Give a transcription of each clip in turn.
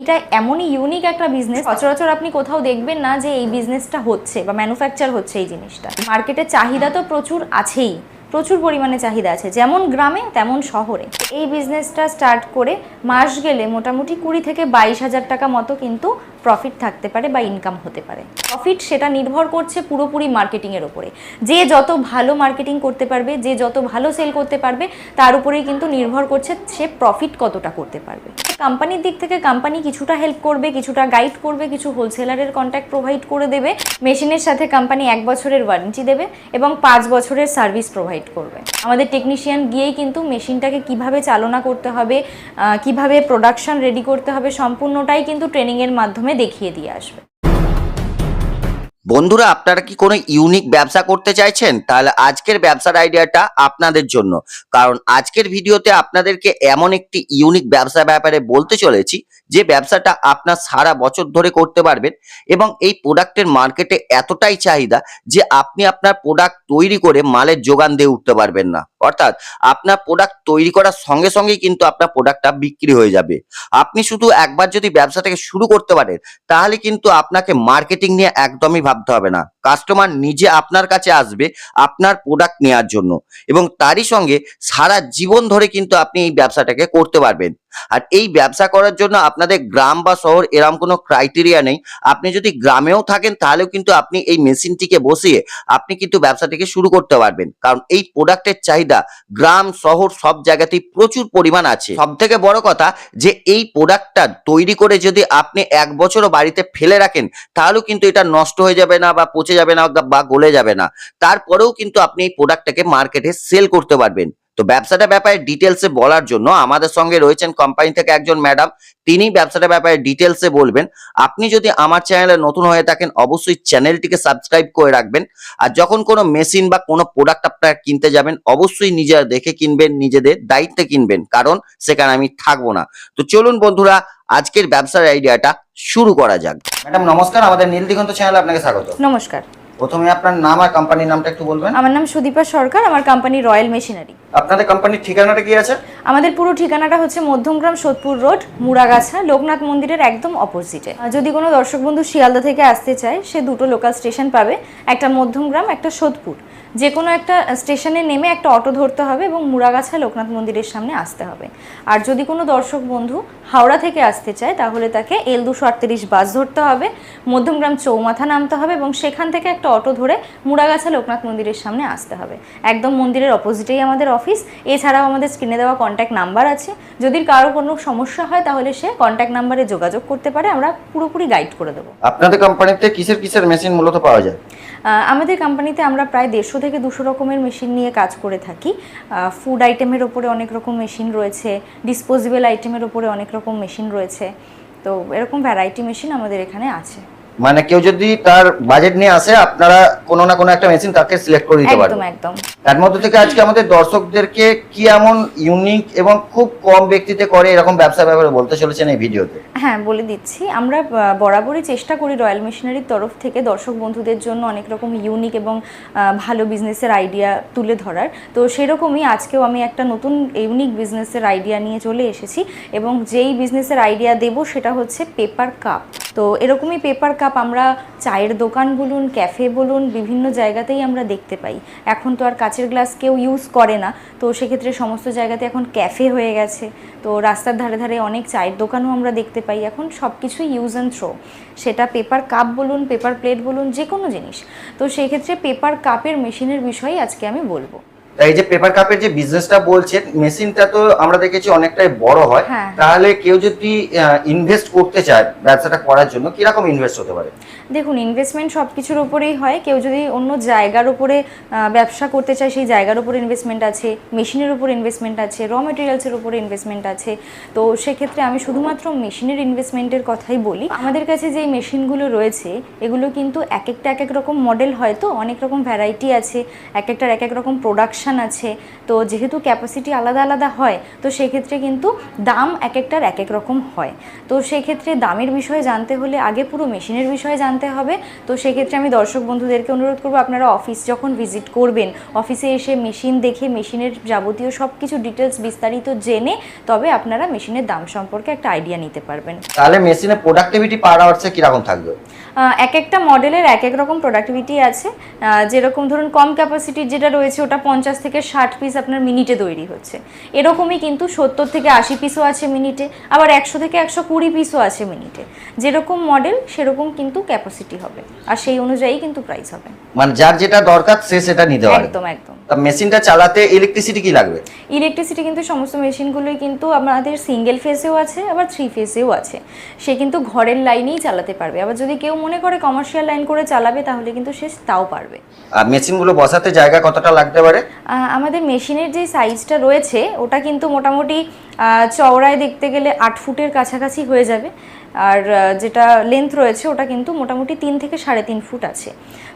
এটা এমনই ইউনিক একটা বিজনেস, সচরাচর আপনি কোথাও দেখবেন না যে এই বিজনেসটা হচ্ছে বা ম্যানুফ্যাকচার হচ্ছে এই জিনিসটা। মার্কেটে চাহিদা তো প্রচুর আছেই, প্রচুর পরিমাণে চাহিদা আছে, যেমন গ্রামে তেমন শহরে। এই বিজনেসটা স্টার্ট করে মাস গেলে মোটামুটি 20 থেকে 22 হাজার টাকা মতো কিন্তু প্রফিট থাকতে পারে বা ইনকাম হতে পারে। প্রফিট সেটা নির্ভর করছে পুরোপুরি মার্কেটিংয়ের ওপরে। যে যত ভালো মার্কেটিং করতে পারবে, যে যত ভালো সেল করতে পারবে, তার উপরেই কিন্তু নির্ভর করছে সে প্রফিট কতটা করতে পারবে। কোম্পানির দিক থেকে কোম্পানি কিছুটা হেল্প করবে, কিছুটা গাইড করবে, কিছু হোলসেলারের কন্ট্যাক্ট প্রোভাইড করে দেবে। মেশিনের সাথে কোম্পানি 1 বছরের ওয়ারেন্টি দেবে এবং 5 বছরের সার্ভিস প্রোভাইড করবে। আমাদের টেকনিশিয়ান গিয়েই কিন্তু মেশিনটাকে কিভাবে চালনা করতে হবে, কিভাবে প্রোডাকশন রেডি করতে হবে, সম্পূর্ণটাই কিন্তু ট্রেনিংয়ের মাধ্যমে দেখিয়ে দিয়ে আসবে। বন্ধুরা, আপনারা কি কোনো ইউনিক ব্যবসা করতে চাইছেন? তাহলে আজকের ব্যবসার আইডিয়াটা আপনাদের জন্য। কারণ আজকের ভিডিওতে আপনাদেরকে এমন একটি ইউনিক ব্যবসার ব্যাপারে বলতে চলেছি যে ব্যবসাটা আপনার সারা বছর ধরে করতে পারবেন এবং এই প্রোডাক্টের মার্কেটে এতটাই চাহিদা যে আপনি আপনার প্রোডাক্ট তৈরি করে মালের যোগান দিয়ে উঠতে পারবেন না। অর্থাৎ আপনার প্রোডাক্ট তৈরি করার সঙ্গে সঙ্গেই কিন্তু আপনার প্রোডাক্টটা বিক্রি হয়ে যাবে। আপনি শুধু একবার যদি ব্যবসাটাকে শুরু করতে পারেন তাহলে কিন্তু আপনাকে মার্কেটিং নিয়ে একদমই ভাবতে হবে না। কাস্টমার নিজে আপনার কাছে আসবে আপনার প্রোডাক্ট নেওয়ার জন্য এবং তারই সঙ্গে সারা জীবন ধরে কিন্তু আপনি এই ব্যবসাটাকে করতে পারবেন। আর এই ব্যবসা করার জন্য আপনাদের গ্রাম বা শহর এরকম কোনো ক্রাইটেরিয়া নেই। আপনি যদি গ্রামেও থাকেন তাহলেও কিন্তু আপনি এই মেশিনটিকে বসিয়ে আপনি কিন্তু ব্যবসাটিকে শুরু করতে পারবেন। কারণ এই প্রোডাক্টের চাহিদা গ্রাম শহর সব জায়গাতেই প্রচুর পরিমাণ আছে। সব থেকে বড় কথা যে এই প্রোডাক্টটা তৈরি করে যদি আপনি 1 বছরও বাড়িতে ফেলে রাখেন তাহলেও কিন্তু এটা নষ্ট হয়ে যাবে না বা পচে যাবে না বা গলে যাবে না। তারপরেও কিন্তু আপনি এই প্রোডাক্টটাকে মার্কেটে সেল করতে পারবেন। তো ব্যবসাটা ব্যাপারে ডিটেলসে বলার জন্য আমাদের সঙ্গে রয়েছেন কোম্পানি থেকে একজন ম্যাডাম। তিনি ব্যবসাটা ব্যাপারে ডিটেলসে বলবেন। আপনি যদি আমার চ্যানেলে নতুন হয়ে থাকেন অবশ্যই চ্যানেলটিকে সাবস্ক্রাইব করে রাখবেন। আর যখন কোনো মেশিন বা কোনো প্রোডাক্ট আপনারা কিনতে যাবেন অবশ্যই নিজেরা দেখে কিনবেন, নিজেদের দায়িত্বে কিনবেন, কারণ সেখানে আমি থাকবো না। তো চলুন বন্ধুরা, আজকের ব্যবসার আইডিয়াটা শুরু করা যাক। ম্যাডাম নমস্কার, আমাদের নীল দিগন্ত চ্যানেলে আপনাকে স্বাগত। নমস্কার। প্রথমে আপনার নাম আর কোম্পানির নামটা একটু বলবেন। আমার নাম সুদীপা সরকার, আমার কোম্পানি রয়্যাল মেশিনারি। আপনাদের কোম্পানির ঠিকানাটা কি আছে? আমাদের পুরো ঠিকানাটা হচ্ছে মধ্যমগ্রাম সোদপুর রোড, মুড়াগাছা, লোকনাথ মন্দিরের একদম অপোজিটে। যদি কোনো দর্শক বন্ধু শিয়ালদা থেকে আসতে চায় সে দুটো লোকাল স্টেশন পাবে, একটা মধ্যমগ্রাম, একটা সোদপুর। যে কোনো একটা স্টেশনে নেমে একটা অটো ধরতে হবে এবং মুড়াগাছা লোকনাথ মন্দিরের সামনে আসতে হবে। আর যদি কোনো দর্শক বন্ধু হাওড়া থেকে আসতে চায় তাহলে তাকে L238 বাস ধরতে হবে, মধ্যমগ্রাম চৌমাথা নামতে হবে এবং সেখান থেকে একটা অটো ধরে মুড়াগাছা লোকনাথ মন্দিরের সামনে আসতে হবে। একদম মন্দিরের অপোজিটেই আমাদের অফিস। এছাড়াও আমাদের স্ক্রিনে দেওয়া কন্ট্যাক্ট নাম্বার আছে, যদি কারো কোনো সমস্যা হয় তাহলে সে কন্ট্যাক্ট নাম্বারে যোগাযোগ করতে পারে, আমরা পুরোপুরি গাইড করে দেবো। আপনাদের কোম্পানিতে কিসের কিসের মেশিন মূলত পাওয়া যায়? আমাদের কোম্পানিতে আমরা প্রায় 150 থেকে 200 রকমের মেশিন নিয়ে কাজ করে থাকি। ফুড আইটেমের ওপরে অনেক রকম মেশিন রয়েছে, ডিসপোজেবল আইটেমের ওপরে অনেক রকম মেশিন রয়েছে। তো এরকম ভ্যারাইটি মেশিন আমাদের এখানে আছে। মানে কেউ যদি তার বাজেট নিয়ে আসে আপনারা কোনো না কোনো একটা মেশিন তাকে সিলেক্ট করে দিতে পারবেন। একদম একদম। তার মধ্যে থেকে আজকে আমাদের দর্শকদেরকে কি এমন ইউনিক এবং খুব কম ব্যক্তিতে করে এরকম ব্যবসার ব্যাপারে বলতে চলেছেন এই ভিডিওতে? হ্যাঁ, বলে দিচ্ছি। আমরা বরাবরই চেষ্টা করি রয়্যাল মেশিনারির তরফ থেকে দর্শক বন্ধুদের জন্য অনেক রকম ইউনিক এবং ভালো বিজনেসের আইডিয়া তুলে ধরার। তো সেরকমই আজকেও আমি একটা নতুন ইউনিক বিজনেসের আইডিয়া নিয়ে চলে এসেছি এবং যেই বিজনেসের আইডিয়া দেব সেটা হচ্ছে পেপার কাপ। তো এরকমই পেপার কাপ আমরা চায়ের দোকান বলুন, ক্যাফে বলুন, বিভিন্ন জায়গাতেই আমরা দেখতে পাই। এখন তো আর কাচের গ্লাস কেউ ইউজ করে না, তো সেক্ষেত্রে সমস্ত জায়গাতে এখন ক্যাফে হয়ে গেছে। তো রাস্তার ধারে ধারে অনেক চায়ের দোকানও আমরা দেখতে পাই। এখন সব কিছুই ইউজ অ্যান্ড থ্রো, সেটা পেপার কাপ বলুন, পেপার প্লেট বলুন, যে কোনো জিনিস। তো সেই ক্ষেত্রে পেপার কাপের মেশিনের বিষয়ে আজকে আমি বলবো। এই যে পেপার কাপের যে বিজনেসটা বলছেন, মেশিনটা তো আমরা দেখেছি অনেকটাই বড় হয়। হ্যাঁ। তাহলে কেউ যদি ইনভেস্ট করতে চায় ব্যবসাটা করার জন্য কিরকম ইনভেস্ট হতে পারে? দেখুন, ইনভেস্টমেন্ট সব কিছুর উপরেই হয়। কেউ যদি অন্য জায়গার উপরে ব্যবসা করতে চায় সেই জায়গার উপর ইনভেস্টমেন্ট আছে, মেশিনের উপর ইনভেস্টমেন্ট আছে, র মেটেরিয়ালসের উপরে ইনভেস্টমেন্ট আছে। তো সেক্ষেত্রে আমি শুধুমাত্র মেশিনের ইনভেস্টমেন্টের কথাই বলি। আমাদের কাছে যেই মেশিনগুলো রয়েছে এগুলো কিন্তু এক এক রকম মডেল, হয়তো অনেক রকম ভ্যারাইটি আছে, এক একটার এক এক রকম প্রোডাকশন প্রোডাকশান আছে, তো যেহেতু ক্যাপাসিটি আলাদা আলাদা হয়, তো সেক্ষেত্রে কিন্তু দাম এক একটার এক এক রকম হয়। তো সেক্ষেত্রে দামের বিষয়ে জানতে হলে আগে পুরো মেশিনের বিষয়ে জানতে হবে। তো সেক্ষেত্রে আমি দর্শক বন্ধুদেরকে অনুরোধ করবো, আপনারা অফিস যখন ভিজিট করবেন, অফিসে এসে মেশিন দেখে মেশিনের যাবতীয় সব কিছু ডিটেলস বিস্তারিত জেনে তবে আপনারা মেশিনের দাম সম্পর্কে একটা আইডিয়া নিতে পারবেন। তাহলে মেশিনের প্রোডাক্টিভিটি পার আওয়ার্সে কিরকম থাকবে? এক একটা মডেলের এক এক রকম প্রোডাক্টিভিটি আছে। যেরকম ধরুন কম ক্যাপাসিটির যেটা রয়েছে ওটা 50 থেকে 60 পিস আপনার মিনিটে তৈরি হচ্ছে। এরকমই কিন্তু 70 থেকে 80 পিসও আছে মিনিটে, আবার 100 থেকে 120 পিসও আছে মিনিটে। যেরকম মডেল সেরকম কিন্তু ক্যাপাসিটি হবে, আর সেই অনুযায়ী কিন্তু প্রাইস হবে। মানে যার যেটা দরকার সে সেটা নিতে পারে। একদম একদম। তা মেশিনটা চালাতে ইলেকট্রিসিটি কি লাগবে? ইলেকট্রিসিটি কিন্তু সমস্ত মেশিনগুলোই কিন্তু আমাদের সিঙ্গেল ফেসেও আছে, আবার 3 ফেসেও আছে। সে কিন্তু ঘরের লাইনেই চালাতে পারবে। আবার যদি কেউ মনে করে কমার্শিয়াল লাইন করে চালাবে তাহলে কিন্তু সে তাও পারবে। আর মেশিনগুলো বসাতে জায়গা কতটা লাগতে পারে? আমাদের মেশিনের যে সাইজটা রয়েছে ওটা কিন্তু মোটামুটি চওড়ায় দেখতে গেলে 8 ফুটের কাছাকাছি হয়ে যাবে, আর যেটা লেন্থ রয়েছে ওটা কিন্তু মোটামুটি 3 থেকে 3.5 ফুট আছে।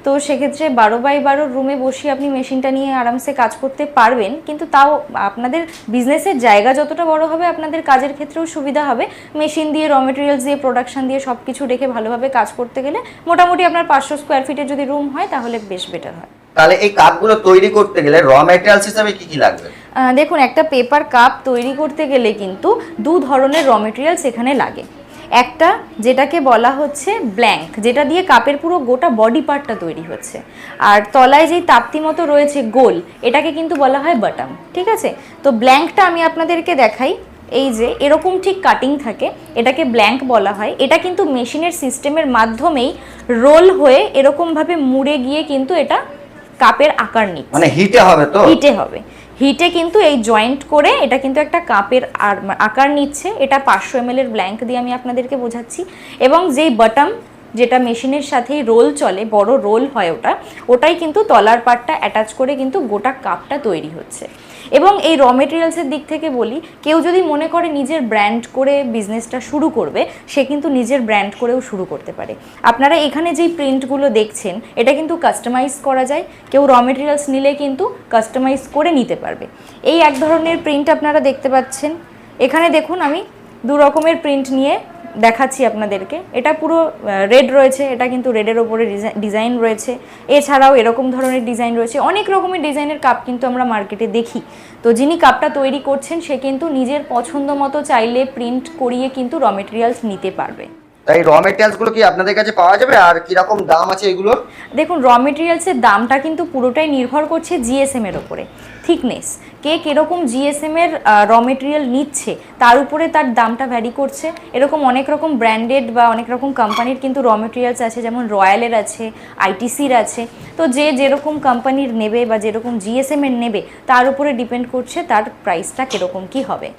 তো সেক্ষেত্রে 12x12 রুমে বসিয়ে আপনি মেশিনটা নিয়ে আরামসে কাজ করতে পারবেন, কিন্তু তাও আপনাদের বিজনেসের জায়গা যতটা বড় হবে আপনাদের কাজের ক্ষেত্রেও সুবিধা হবে। মেশিন দিয়ে, র মেটেরিয়ালস দিয়ে, প্রোডাকশন দিয়ে সব কিছু রেখে ভালোভাবে কাজ করতে গেলে মোটামুটি আপনার 500 স্কোয়ার ফিটের যদি রুম হয় তাহলে বেশ বেটার হয়। তাহলে এই কাপগুলো তৈরি করতে গেলে র ম্যাটেরিয়ালস হিসেবে কি কি লাগবে? দেখুন, একটা পেপার কাপ তৈরি করতে গেলে কিন্তু 2 ধরনের র মেটেরিয়ালস এখানে লাগে। একটা যেটাকে বলা হচ্ছে ব্ল্যাঙ্ক, যেটা দিয়ে কাপের পুরো গোটা বডি পার্টটা তৈরি হচ্ছে, আর তলায় যেই তাপ্তি মতো রয়েছে গোল, এটাকে কিন্তু বলা হয় বটম। ঠিক আছে, তো ব্ল্যাঙ্কটা আমি আপনাদেরকে দেখাই। এই যে এরকম ঠিক কাটিং থাকে, এটাকে ব্ল্যাঙ্ক বলা হয়। এটা কিন্তু মেশিনের সিস্টেমের মাধ্যমেই রোল হয়ে এরকমভাবে মুড়ে গিয়ে কিন্তু এটা কাপের আকার নিচ্ছে। মানে হিটে হবে? তো হিটে হবে, হিটে কিন্তু এই জয়েন্ট করে এটা কিন্তু একটা কাপের আকার নিচ্ছে। এটা 500 ml এর ব্ল্যাঙ্ক দিয়ে আমি আপনাদেরকে বোঝাচ্ছি। এবং যেই বটম, যেটা মেশিনের সাথেই রোল চলে, বড় রোল হয় ওটাই কিন্তু তলার পার্টটা অ্যাটাচ করে কিন্তু গোটা কাপটা তৈরি হচ্ছে। এবং এই র মেটেরিয়ালসের দিক থেকে বলি, কেউ যদি মনে করে নিজের ব্র্যান্ড করে বিজনেসটা শুরু করবে, সে কিন্তু নিজের ব্র্যান্ড করেও শুরু করতে পারে। আপনারা এখানে যেই প্রিন্টগুলো দেখছেন এটা কিন্তু কাস্টমাইজ করা যায়। কেউ র মেটেরিয়ালস নিলে কিন্তু কাস্টমাইজ করে নিতে পারবে। এই এক ধরনের প্রিন্ট আপনারা দেখতে পাচ্ছেন এখানে। দেখুন, আমি 2 রকমের প্রিন্ট নিয়ে দেখাচ্ছি আপনাদেরকে। এটা পুরো রেড রয়েছে, এটা কিন্তু রেডের ওপরে ডিজাইন রয়েছে। এছাড়াও এরকম ধরনের ডিজাইন রয়েছে। অনেক রকমের ডিজাইনের কাপ কিন্তু আমরা মার্কেটে দেখি। তো যিনি কাপটা তৈরি করছেন সে কিন্তু নিজের পছন্দ মতো চাইলে প্রিন্ট করিয়ে কিন্তু র মেটেরিয়ালস নিতে পারবে। তাই র মেটেরিয়ালস গুলো কি আপনাদের কাছে পাওয়া যাবে? আর কি রকম দাম আছে এগুলো? দেখুন, র মেটেরিয়ালসের দামটা কিন্তু পুরোটাই নির্ভর করছে জিএসএম এর উপরে। থিকনেস, কে কিরকম জিএসএম এর র মেটেরিয়াল নিচ্ছে তার উপরে তার দামটা ভ্যারি করছে। এরকম অনেক রকম ব্র্যান্ডেড বা অনেক রকম কোম্পানির কিন্তু র মেটেরিয়ালস আছে, যেমন রয়্যালের আছে, আইটিসির আছে। তো যে যেরকম কোম্পানির নেবে বা যেরকম জিএসএম এর নেবে তার উপরে ডিপেন্ড করছে তার প্রাইসটা কীরকম কী হবে।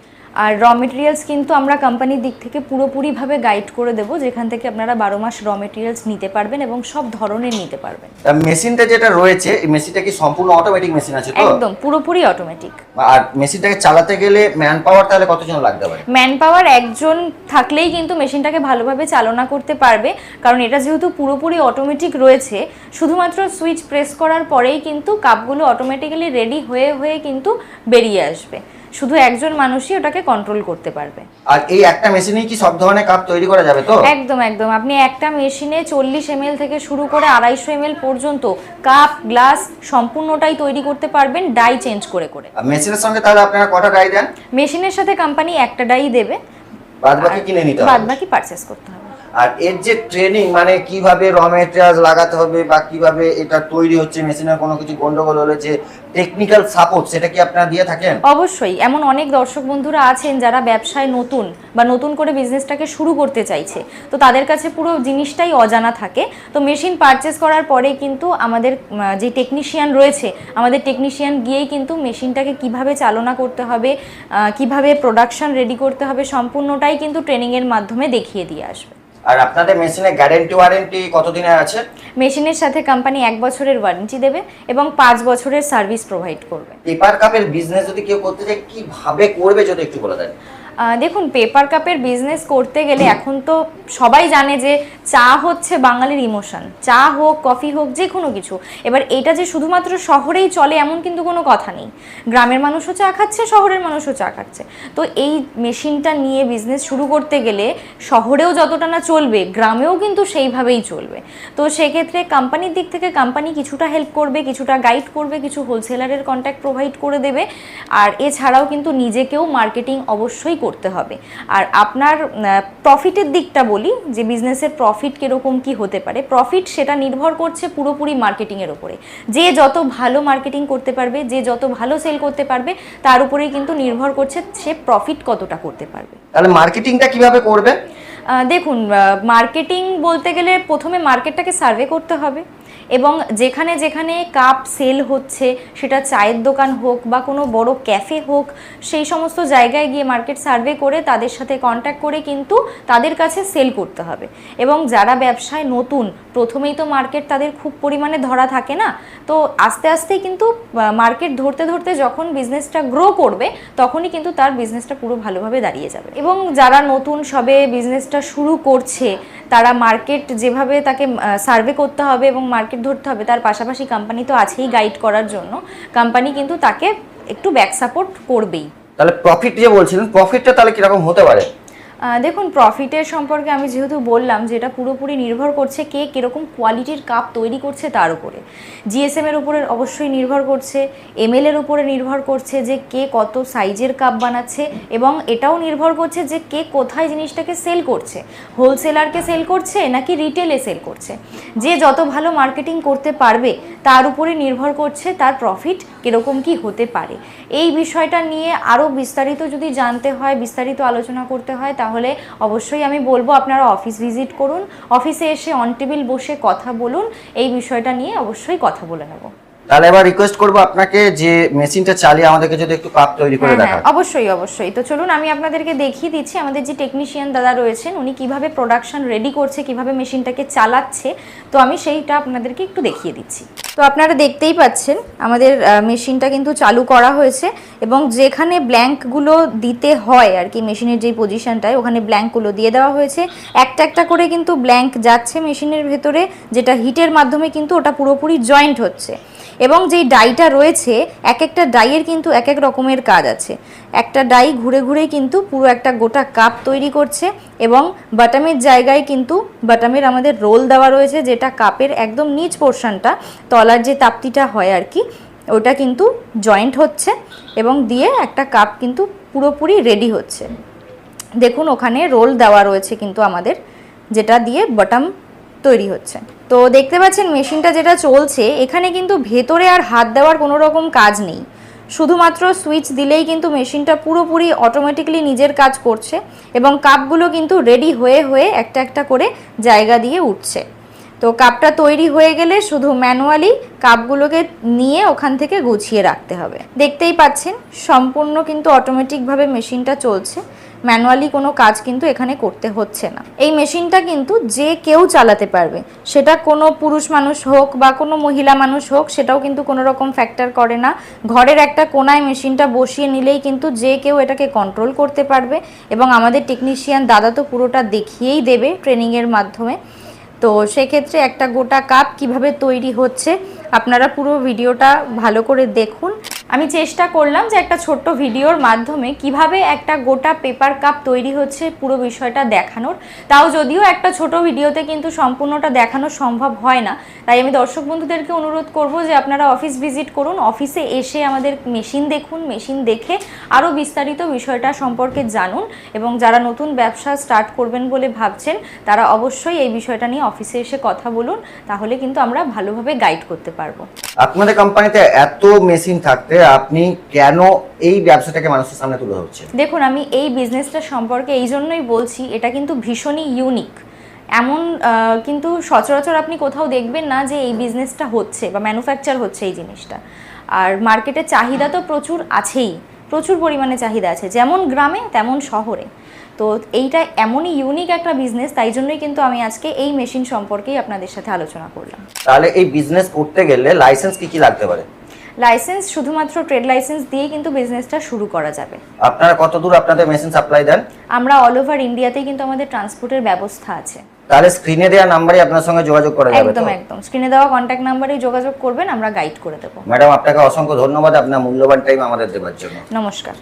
আর র মেটেরিয়ালস কিন্তু আমরা কোম্পানির দিক থেকে পুরোপুরিভাবে গাইড করে দেবো, যেখান থেকে আপনারা 12 মাস র মেটেরিয়ালস নিতে পারবেন এবং সব ধরনের নিতে পারবেন। মেশিনটা যেটা রয়েছে, এই মেশিনটা কি সম্পূর্ণ অটোমেটিক মেশিন আছে? তো একদম পুরোপুরি অটোমেটিক। আর মেশিনটাকে চালাতে গেলে ম্যান পাওয়ার তাহলে কতজন লাগতে পারে? ম্যান পাওয়ার একজন থাকলেই কিন্তু মেশিনটাকে ভালোভাবে চালনা করতে পারবে, কারণ এটা যেহেতু পুরোপুরি অটোমেটিক রয়েছে। শুধুমাত্র সুইচ প্রেস করার পরেই কিন্তু কাপগুলো অটোমেটিক্যালি রেডি হয়ে হয়ে কিন্তু বেরিয়ে আসবে। শুধু একজন মানুষই ওটাকে কন্ট্রোল করতে পারবে। আর এই একটা মেশিনেই কি সব ধরনের কাপ তৈরি করা যাবে? তো একদম একদম। আপনি একটা মেশিনে 40 ml থেকে শুরু করে 250 ml পর্যন্ত কাপ, গ্লাস সম্পূর্ণটাই তৈরি করতে পারবেন, ডাই চেঞ্জ করে করে। মেশিনের সঙ্গে তাহলে আপনারা কটা ডাই দেন? মেশিনের সাথে কোম্পানি একটা ডাই দেবে, বাদবাকি কিনে নিতে হবে। বাদবাকি পারচেজ করতে হবে। আর এর যে ট্রেনিং, মানে কিভাবে র মেটেরিয়াল লাগাতে হবে বা কিভাবে এটা তৈরি হচ্ছে, মেশিনের কোনো কিছু গন্ডগোল হলে যে টেকনিক্যাল সাপোর্ট, সেটা কি আপনারা দিয়ে থাকেন? অবশ্যই। এমন অনেক দর্শক বন্ধুরা আছেন যারা ব্যবসায় নতুন বা নতুন করে বিজনেসটাকে শুরু করতে চাইছে, তো তাদের কাছে পুরো জিনিসটাই অজানা থাকে। তো মেশিন পারচেজ করার পরে কিন্তু আমাদের যে টেকনিশিয়ান রয়েছে, আমাদের টেকনিশিয়ান গিয়েই কিন্তু মেশিনটাকে কিভাবে চালনা করতে হবে, কিভাবে প্রোডাকশন রেডি করতে হবে, সম্পূর্ণটাই কিন্তু ট্রেনিংয়ের মাধ্যমে দেখিয়ে দিয়ে আসবে। আর আপনাদের মেশিনে গ্যারান্টি ওয়ারেন্টি কতদিনের আছে? মেশিনের সাথে কোম্পানি 1 বছরের ওয়ারেন্টি দেবে এবং 5 বছরের সার্ভিস প্রোভাইড করবে। পেপার কাপের বিজনেস যদি কেউ করতে চায় কিভাবে করবে যদি একটু বলে দেন। দেখুন, পেপার কাপের বিজনেস করতে গেলে এখন তো সবাই জানে যে চা হচ্ছে বাঙালির ইমোশন। চা হোক, কফি হোক, যে কোনো কিছু। এবার এটা যে শুধুমাত্র শহরেই চলে এমন কিন্তু কোনো কথা নেই। গ্রামের মানুষও চা খাচ্ছে, শহরের মানুষও চা খাচ্ছে। তো এই মেশিনটা নিয়ে বিজনেস শুরু করতে গেলে শহরেও যতটা না চলবে, গ্রামেও কিন্তু সেইভাবেই চলবে। তো সেক্ষেত্রে কোম্পানির দিক থেকে কোম্পানি কিছুটা হেল্প করবে, কিছুটা গাইড করবে, কিছু হোলসেলারের কন্ট্যাক্ট প্রোভাইড করে দেবে। আর এছাড়াও কিন্তু নিজেকেও মার্কেটিং অবশ্যই করতে হবে। আর আপনার প্রফিটের দিকটা বলি, যে বিজনেসের প্রফিট কীরকম কী হতে পারে। প্রফিট সেটা নির্ভর করছে পুরোপুরি মার্কেটিংয়ের ওপরে। যে যত ভালো মার্কেটিং করতে পারবে, যে যত ভালো সেল করতে পারবে, তার উপরেই কিন্তু নির্ভর করছে সে প্রফিট কতটা করতে পারবে। তাহলে মার্কেটিংটা কিভাবে করবে? দেখুন, মার্কেটিং বলতে গেলে প্রথমে মার্কেটটাকে সার্ভে করতে হবে, এবং যেখানে যেখানে কাপ সেল হচ্ছে, সেটা চায়ের দোকান হোক বা কোনো বড় ক্যাফে হোক, সেই সমস্ত জায়গায় গিয়ে মার্কেট সার্ভে করে তাদের সাথে কন্ট্যাক্ট করে কিন্তু তাদের কাছে সেল করতে হবে। এবং যারা ব্যবসায় নতুন, প্রথমেই তো মার্কেট তাদের খুব পরিমাণে ধরা থাকে না, তো আস্তে আস্তে কিন্তু মার্কেট ধরতে ধরতে যখন বিজনেসটা গ্রো করবে, তখনই কিন্তু তার বিজনেসটা পুরো ভালোভাবে দাঁড়িয়ে যাবে। এবং যারা নতুন সবে বিজনেসটা শুরু করছে, তারা মার্কেট যেভাবে তাকে সার্ভে করতে হবে এবং মার্কেট ধরতে হবে, তার পাশাপাশি কোম্পানি তো আছেই গাইড করার জন্য। কোম্পানি কিন্তু তাকে একটু ব্যাক সাপোর্ট করবেই। তাহলে প্রফিট যে বলছিলেন, প্রফিটটা তাহলে কিরকম হতে পারে? দেখুন, প্রফিটের সম্পর্কে আমি যেহেতু বললাম যে এটা পুরোপুরি নির্ভর করছে কে কীরকম কোয়ালিটির কাপ তৈরি করছে তার উপরে। জিএসএমের উপরে অবশ্যই নির্ভর করছে, এমএলের উপরে নির্ভর করছে যে কে কত সাইজের কাপ বানাচ্ছে, এবং এটাও নির্ভর করছে যে কে কোথায় জিনিসটাকে সেল করছে, হোলসেলারকে সেল করছে নাকি রিটেলে সেল করছে। যে যত ভালো মার্কেটিং করতে পারবে তার উপরে নির্ভর করছে তার প্রফিট কীরকম কি হতে পারে। এই বিষয়টা নিয়ে আরও বিস্তারিত যদি জানতে হয়, বিস্তারিত আলোচনা করতে হয়, তাহলে অবশ্যই আমি বলবো আপনারা অফিস ভিজিট করুন, অফিসে এসে অন টেবিল বসে কথা বলুন, এই বিষয়টা নিয়ে অবশ্যই কথা বলে নেব। তাহলে এবার রিকোয়েস্ট করব আপনাকে যে মেশিনটা চালিয়ে আমাদেরকে যদি একটু কাপ তৈরি করে দেখান। অবশ্যই অবশ্যই। তো চলুন আমি আপনাদেরকে দেখিয়ে দিচ্ছি আমাদের যে টেকনিশিয়ান দাদা রয়েছেন উনি কিভাবে প্রোডাকশন রেডি করছে, কিভাবে মেশিনটাকে চালাচ্ছে। তো আমি সেইটা আপনাদেরকে একটু দেখিয়ে দিচ্ছি। তো আপনারা দেখতেই পাচ্ছেন আমাদের মেশিনটা কিন্তু চালু করা হয়েছে, এবং যেখানে ব্ল্যাঙ্কগুলো দিতে হয় আর কি, মেশিনের যেই পজিশনটায় ওখানে ব্ল্যাঙ্কগুলো দিয়ে দেওয়া হয়েছে। একটা একটা করে কিন্তু ব্ল্যাঙ্ক যাচ্ছে মেশিনের ভেতরে, যেটা হিটের মাধ্যমে কিন্তু ওটা পুরোপুরি জয়েন্ট হচ্ছে। এবং যেই ডাইটা রয়েছে, এক একটা ডাইয়ের কিন্তু এক এক রকমের কাজ আছে। একটা ডাই ঘুরে ঘুরে কিন্তু পুরো একটা গোটা কাপ তৈরি করছে, এবং বাটামের জায়গায় কিন্তু বাটামের আমাদের রোল দেওয়া রয়েছে, যেটা কাপের একদম নিচ পোর্শনটা, তলার যে তাপ্তিটা হয় আর কি, ওটা কিন্তু জয়েন্ট হচ্ছে, এবং দিয়ে একটা কাপ কিন্তু পুরোপুরি রেডি হচ্ছে। দেখুন ওখানে রোল দেওয়া রয়েছে কিন্তু আমাদের, যেটা দিয়ে বটম তৈরি হচ্ছে। তো দেখতে পাচ্ছেন মেশিনটা যেটা চলছে, এখানে কিন্তু ভেতরে আর হাত দেওয়ার কোনো রকম কাজ নেই। শুধুমাত্র সুইচ দিলেই কিন্তু মেশিনটা পুরোপুরি অটোমেটিক্যালি নিজের কাজ করছে, এবং কাপগুলো কিন্তু রেডি হয়ে হয়ে একটা একটা করে জায়গা দিয়ে উঠছে। তো কাপটা তৈরি হয়ে গেলে শুধু ম্যানুয়ালি কাপগুলোকে নিয়ে ওখান থেকে গুছিয়ে রাখতে হবে। দেখতেই পাচ্ছেন সম্পূর্ণ কিন্তু অটোমেটিকভাবে মেশিনটা চলছে, ম্যানুয়ালি কোনো কাজ কিন্তু এখানে করতে হচ্ছে না। এই মেশিনটা কিন্তু যে কেউ চালাতে পারবে, সেটা কোনো পুরুষ মানুষ হোক বা কোনো মহিলা মানুষ হোক, সেটাও কিন্তু কোনো রকম ফ্যাক্টর করে না। ঘরের একটা কোনায় মেশিনটা বসিয়ে নিলেই কিন্তু যে কেউ এটাকে কন্ট্রোল করতে পারবে, এবং আমাদের টেকনিশিয়ান দাদা তো পুরোটা দেখিয়েই দেবে ট্রেনিংয়ের মাধ্যমে। তো সেক্ষেত্রে একটা গোটা কাপ কিভাবে তৈরি হচ্ছে আপনারা পুরো ভিডিওটা ভালো করে দেখুন। আমি চেষ্টা করলাম যে একটা ছোট্ট ভিডিওর মাধ্যমে কিভাবে একটা গোটা পেপার কাপ তৈরি হচ্ছে পুরো বিষয়টা দেখানোর। তাও যদিও একটা ছোট ভিডিওতে কিন্তু সম্পূর্ণটা দেখানো সম্ভব হয় না, তাই আমি দর্শক বন্ধুদেরকে অনুরোধ করব যে আপনারা অফিস ভিজিট করুন, অফিসে এসে আমাদের মেশিন দেখুন, মেশিন দেখে আরও বিস্তারিত বিষয়টা সম্পর্কে জানুন। এবং যারা নতুন ব্যবসা স্টার্ট করবেন বলে ভাবছেন, তারা অবশ্যই এই বিষয়টা নিয়ে অফিসে এসে কথা বলুন, তাহলে কিন্তু আমরা ভালোভাবে গাইড করতে পারবো। আপনাদের কোম্পানিতে এত মেশিন থাকতে আপনি কেন এই ব্যবসাটাকে মানুষের সামনে তুলে ধরছেন? দেখুন, আমি এই বিজনেসটা সম্পর্কে এই জন্যই বলছি, এটা কিন্তু ভীষণই ইউনিক। এমন কিন্তু সচরাচর আপনি কোথাও দেখবেন না যে এই বিজনেসটা হচ্ছে বা ম্যানুফ্যাকচার হচ্ছে এই জিনিসটা। আর মার্কেটে চাহিদা তো প্রচুর আছেই, প্রচুর পরিমাণে চাহিদা আছে, যেমন গ্রামে তেমন শহরে। তো এইটা এমনই ইউনিক একটা বিজনেস, তাই জন্যই কিন্তু আমি আজকে এই মেশিন সম্পর্কেই আপনাদের সাথে আলোচনা করলাম। তাহলে এই বিজনেস করতে গেলে লাইসেন্স কি কি লাগতে পারে? লাইসেন্স শুধুমাত্র ট্রেড লাইসেন্স দিয়ে কিন্তু বিজনেসটা শুরু করা যাবে। আপনারা কত দূর আপনাদের মেশিন সাপ্লাই দেন? আমরা অল ওভার ইন্ডিয়াতেই কিন্তু আমাদের ট্রান্সপোর্টের ব্যবস্থা আছে। তাহলে স্ক্রিনে দেওয়া নাম্বারে আপনার সঙ্গে যোগাযোগ করা যাবে তো? একদম একদম, স্ক্রিনে দেওয়া কন্ট্যাক্ট নাম্বারেই যোগাযোগ করবেন, আমরা গাইড করে দেবো। ম্যাডাম আপনাকে অসংখ্য ধন্যবাদ আপনার মূল্যবান টাইম আমাদের দেওয়ার জন্য। নমস্কার।